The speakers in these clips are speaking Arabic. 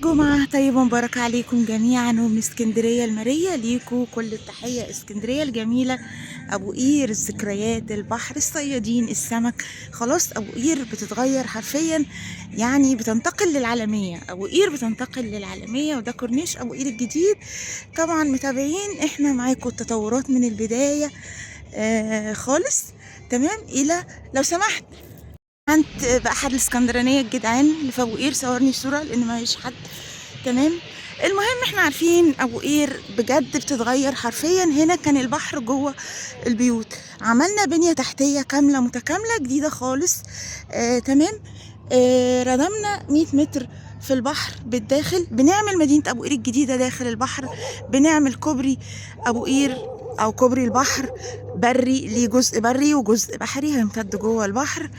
جمعة طيبة مباركة عليكم جميعا، ومن اسكندرية المارية ليكم كل التحية. اسكندرية الجميلة، أبو قير، الذكريات، البحر، الصيادين، السمك. خلاص أبو قير بتتغير حرفيا، يعني بتنتقل للعالمية. أبو قير بتنتقل للعالمية، وده كورنيش أبو قير الجديد. طبعا متابعين احنا معاكم التطورات من البداية خالص. تمام. إلى لو سمحت انت باحد الاسكندرانيه الجدعان اللي في ابو قير صورني صوره، لان ما فيش حد. تمام. المهم احنا عارفين ابو قير بجد بتتغير حرفيا. هنا كان البحر جوه البيوت، عملنا بنيه تحتيه كامله متكامله جديده خالص. تمام. ردمنا 100 متر في البحر بالداخل، بنعمل مدينه ابو قير الجديده داخل البحر. بنعمل كوبري ابو قير او كوبري البحر بري، ليه جزء بري وجزء بحري هيمتد جوه البحر.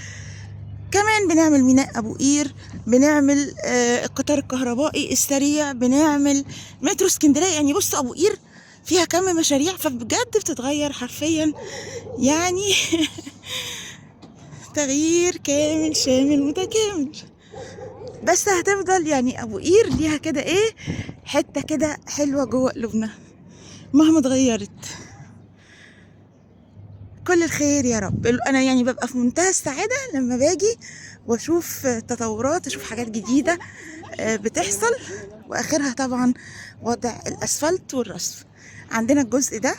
كمان بنعمل ميناء ابو قير، بنعمل القطار الكهربائي السريع، بنعمل مترو اسكندريه. يعني بص ابو قير فيها كم مشاريع، فبجد بتتغير حرفيا يعني تغيير كامل شامل متكامل. بس هتفضل يعني ابو قير ليها كده ايه، حته كده حلوه جوه قلوبنا مهما اتغيرت. كل الخير يا رب. انا يعني ببقى في منتهى السعاده لما باجي واشوف تطورات، اشوف حاجات جديده بتحصل، واخرها طبعا وضع الاسفلت والرصف. عندنا الجزء ده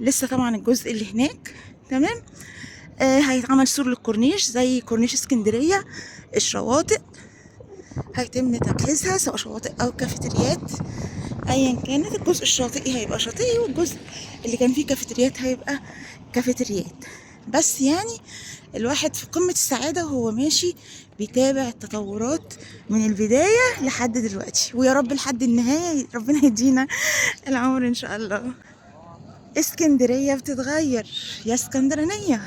لسه، طبعا الجزء اللي هناك تمام. هيتعمل سور للكورنيش زي كورنيش اسكندريه. الشواطئ هيتم تجهيزها، سواء شواطئ او كافيتريات ايا كانت. الجزء الشاطئي هيبقى شاطئي، والجزء اللي كان فيه كافيتريات هيبقى كافيتريات. بس يعني الواحد في قمة السعادة وهو ماشي بيتابع التطورات من البداية لحد دلوقتي، ويا رب لحد النهاية ربنا يدينا العمر ان شاء الله. اسكندرية بتتغير يا اسكندرانية.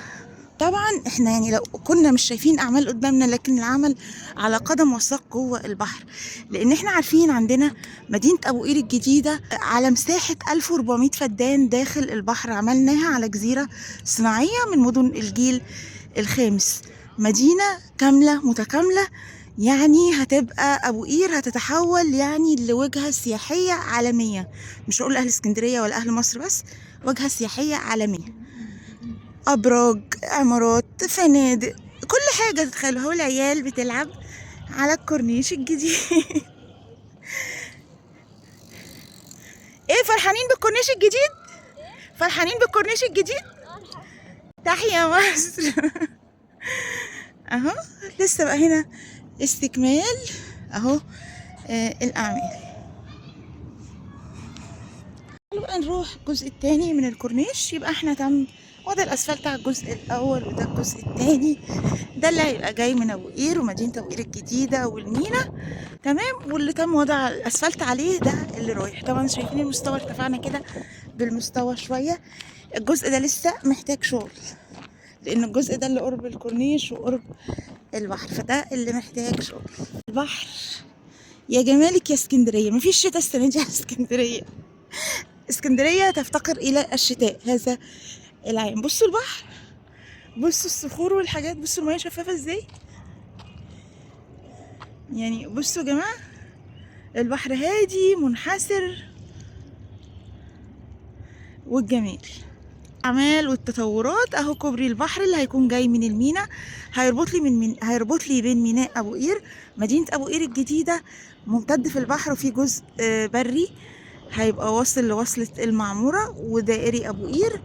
طبعا احنا يعني لو كنا مش شايفين اعمال قدامنا، لكن العمل على قدم وساق جوه البحر. لان احنا عارفين عندنا مدينة ابو قير الجديدة على مساحة 1400 فدان داخل البحر، عملناها على جزيرة صناعية من مدن الجيل الخامس. مدينة كاملة متكاملة، يعني هتبقى ابو قير هتتحول يعني لوجهة سياحية عالمية. مش هقول اهل اسكندرية ولا اهل مصر بس، وجهة سياحية عالمية. ابراج، عمارات، فنادق، كل حاجه تتخيلوها، والعيال بتلعب على الكورنيش الجديد ايه، فرحانين بالكورنيش الجديد؟ فرحانين بالكورنيش الجديد. تحيا مصر اهو لسه بقى هنا استكمال اهو الاعمال. بقى نروح الجزء التاني من الكورنيش. يبقى احنا تم وضع الاسفلت على الجزء الاول، وده الجزء التاني. ده اللي هيبقى جاي من ابو قير ومدينه ابو قير الجديده والمينا. تمام. واللي تم وضع الاسفلت عليه ده اللي رايح. طبعا شايفين المستوى، ارتفعنا كده بالمستوى شويه. الجزء ده لسه محتاج شغل، لان الجزء ده اللي قرب الكورنيش وقرب البحر، فده اللي محتاج شغل. البحر يا جمالك يا اسكندريه، مفيش شتاء السنه دي على اسكندريه. اسكندريه تفتقر الى الشتاء هذا العام. بصوا البحر، بصوا الصخور والحاجات، بصوا المياه شفافه ازاي. يعني بصوا يا جماعه، البحر هادي منحسر والجمال. اعمال والتطورات اهو. كوبري البحر اللي هيكون جاي من المينا هيربط لي بين ميناء ابو قير مدينه ابو قير الجديده، ممتد في البحر، وفي جزء بري هيبقى واصل لوصله المعموره ودائري ابو قير،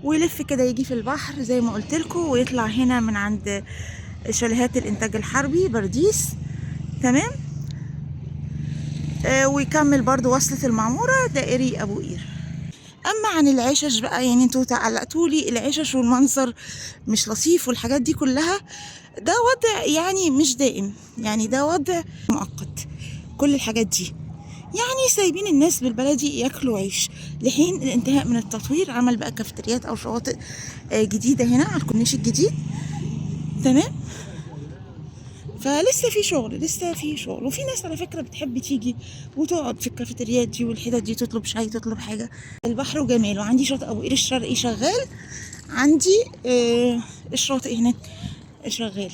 ويلف كده يجي في البحر زي ما قلت لكم، ويطلع هنا من عند شاليهات الانتاج الحربي برديس. تمام. ويكمل برضو وصلة المعمورة دائري ابو قير. اما عن العشش بقى، يعني انتوا تعلقتولي العشش والمنظر مش لطيف والحاجات دي كلها، ده وضع يعني مش دائم، يعني ده وضع مؤقت. كل الحاجات دي يعني سايبين الناس بالبلدي ياكلوا عيش لحين الانتهاء من التطوير، عمل بقى كافيتريات او شواطئ جديدة هنا على الكورنيش الجديد. تمام. فلسه في شغل، لسه في شغل. وفي ناس على فكرة بتحب تيجي وتقعد في الكافيتريات دي والحتت دي، تطلب شاي، تطلب حاجة. البحر وجمال. وعندي شاطئ ابو قير الشرقي شغال، عندي الشاطئ هناك شغال.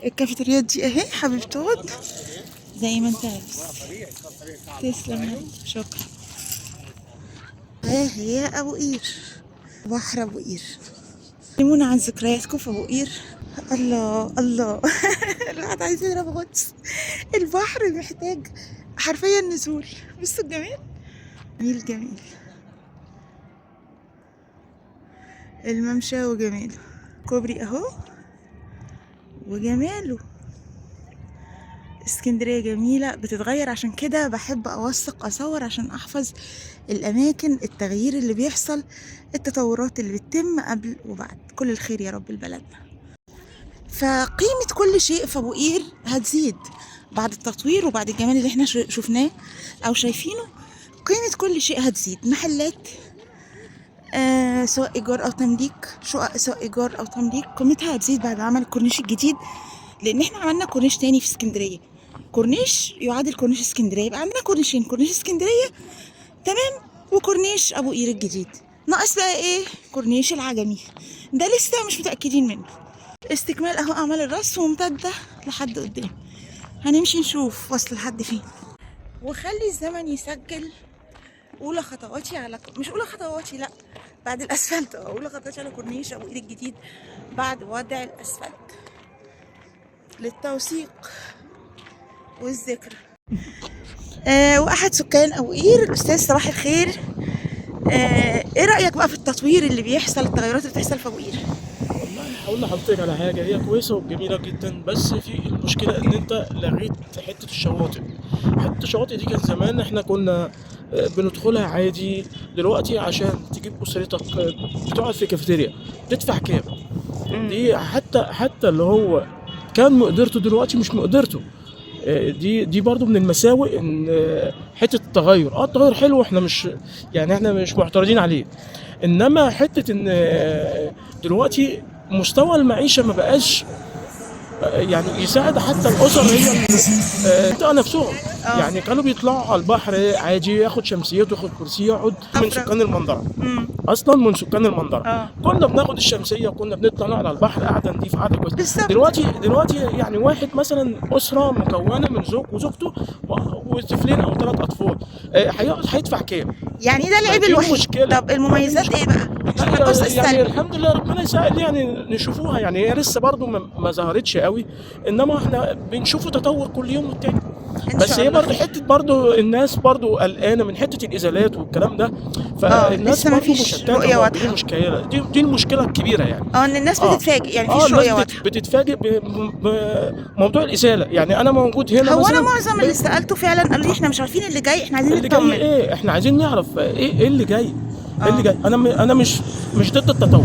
الكافيتريات دي اهي، حابب تقعد زي ما انت عايز. تسلم يا رب. شكرا. ها هي ابو قير، بحر ابو قير. كلمونا عن ذكرياتكم في ابو قير. الله الله. الواحد عايز يضرب غطس. البحر محتاج حرفيا نزول. بصوا الجمال، جميل جميل الممشى وجماله. كوبري اهو وجماله. اسكندرية جميلة بتتغير، عشان كده بحب أوثق أصور عشان أحفظ الأماكن، التغيير اللي بيحصل، التطورات اللي بتتم قبل وبعد. كل الخير يا رب لبلدنا. فقيمة كل شيء في أبو قير هتزيد بعد التطوير وبعد الجمال اللي احنا شفناه أو شايفينه. قيمة كل شيء هتزيد. محلات سواء إيجار أو تمليك، شقق سواء إيجار أو تمليك، قيمتها هتزيد بعد عمل الكورنيش الجديد. لأن احنا عملنا كورنيش تاني في اسكندرية، كورنيش يعادل كورنيش اسكندرية. يبقى عندنا كورنيشين، كورنيش اسكندرية تمام وكورنيش أبو قير الجديد. ناقص بقى ايه؟ كورنيش العجمي، ده لسه مش متأكدين منه. استكمال اهو أعمال الرصف ممتدة لحد قدام. هنمشي نشوف وصل لحد فين. وخلي الزمن يسجل أولى خطواتي على مش أولى خطواتي لأ، بعد الأسفلت. أولى خطواتي على كورنيش أبو قير الجديد بعد وضع الأسفلت للتوثيق والذكر. واحد سكان ابو قير الاستاذ صباح الخير. ايه رايك بقى في التطوير اللي بيحصل، التغيرات اللي بتحصل في ابو قير؟ والله هقول لحضرتك على حاجه، هي كويسه وجميله جدا، بس في المشكله ان انت لغيت حته الشواطئ. حته الشواطئ دي كان زمان احنا كنا بندخلها عادي. دلوقتي عشان تجيب اسرتك بتقعد في كافيتيريا تدفع كام؟ دي حتى اللي هو كان مقدرته دلوقتي مش مقدرته. دي برضو من المساوئ ان حته التغير. التغير حلو، احنا مش معترضين عليه، انما حته ان دلوقتي مستوى المعيشه ما بقاش يعني يساعد حتى الاسر هي المنطقه نفسهم. يعني كانوا بيطلعوا على البحر عادي، ياخد شمسيته ياخد كرسي يقعد. من سكان المنظره اصلا، من سكان المنظره كنا بناخد الشمسيه وكنا بنطلع نقعد على البحر قاعده نضيف قاعده كويسه. دلوقتي يعني واحد مثلا اسره مكونه من زوج وزوجته وطفلين او 3 اطفال، هيدفع كام؟ يعني ده العيب الوحيد. طب المميزات ايه بقى؟ يعني الحمد لله ربنا يسهل، يعني نشوفوها. يعني هي لسه برضو ما ظهرتش قوي، انما احنا بنشوفوا تطور كل يوم والتاني. بس هي برضو حته، برضو الناس برضو قلقانه من حته الازالات والكلام ده، فالناس برضو مشتته. رؤيه واضحه. دي المشكله، دي المشكله الكبيره يعني. ان الناس بتتفاجئ، يعني مفيش رؤيه واضحه. بتتفاجئ بموضوع الازاله. يعني انا موجود هنا هو مثلا، انا معظم اللي سالته فعلا قالوا لي احنا مش عارفين اللي جاي، احنا عايزين نطمن. ايه احنا عايزين نعرف ايه اللي جاي. اللي جاي انا مش ضد التطور.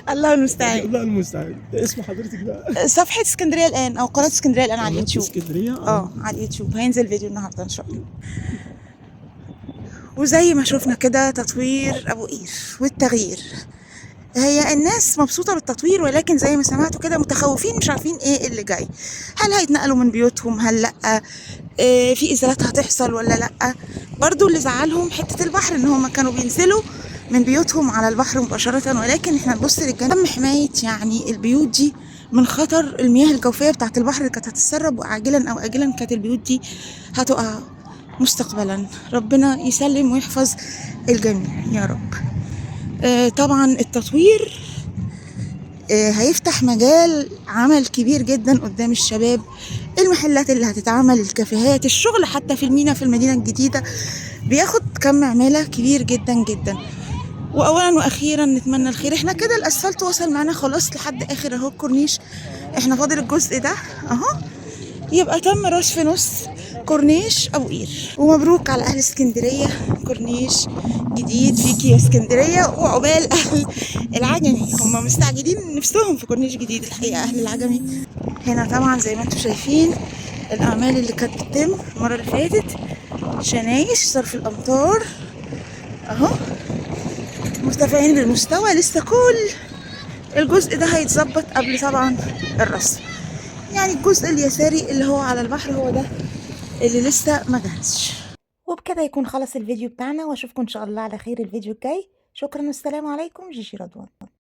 الله المستعان. الله المستعان. ده اسم حضرتك بقى؟ صفحة اسكندرية الآن أو قناة اسكندرية الآن على اليوتيوب. اسكندرية على اليوتيوب هينزل فيديو النهاردة إن شاء الله. وزي ما شفنا كده تطوير أبو قير والتغيير. هي الناس مبسوطة بالتطوير، ولكن زي ما سمعتوا كده متخوفين، مش عارفين ايه اللي جاي. هل هيتنقلوا من بيوتهم؟ هل لأ؟ في إزالات هتحصل ولا لأ؟ برضو اللي زعلهم حتة البحر، ان هم كانوا بينزلوا من بيوتهم على البحر مباشرة، ولكن احنا نبص للجنب. تم حماية يعني البيوت دي من خطر المياه الجوفية بتاعة البحر اللي كانت هتتسرب، وعاجلا أو آجلا كانت البيوت دي هتقع مستقبلا. ربنا يسلم ويحفظ الجميع يا رب. طبعا التطوير هيفتح مجال عمل كبير جدا قدام الشباب. المحلات اللي هتتعمل، الكافيهات، الشغل حتى في المينا في المدينة الجديدة بياخد كم عمالة كبير جدا جدا. واولا واخيرا نتمنى الخير. احنا كده الاسفلت وصل معانا خلاص لحد اخر اهو الكورنيش. احنا فاضل الجزء ده اهو يبقى تم رصف نص كورنيش ابو قير. ومبروك على اهل اسكندريه، كورنيش جديد فيكي يا اسكندريه. وعقبال اهل العجمي، هم مستعجلين نفسهم في كورنيش جديد الحقيقه اهل العجمي. هنا طبعا زي ما انتم شايفين الاعمال اللي كانت بتتم المره اللي فاتت، شنايش صرف الامطار اهو، مرتفعين بالمستوى. لسه كل الجزء ده هيتظبط قبل طبعا الرصف. يعني الجزء اليساري اللي هو على البحر هو ده اللي لسه ما جهزش. وبكده يكون خلص الفيديو بتاعنا، واشوفكم ان شاء الله على خير الفيديو الجاي. شكرا والسلام عليكم. جيجي رضوان.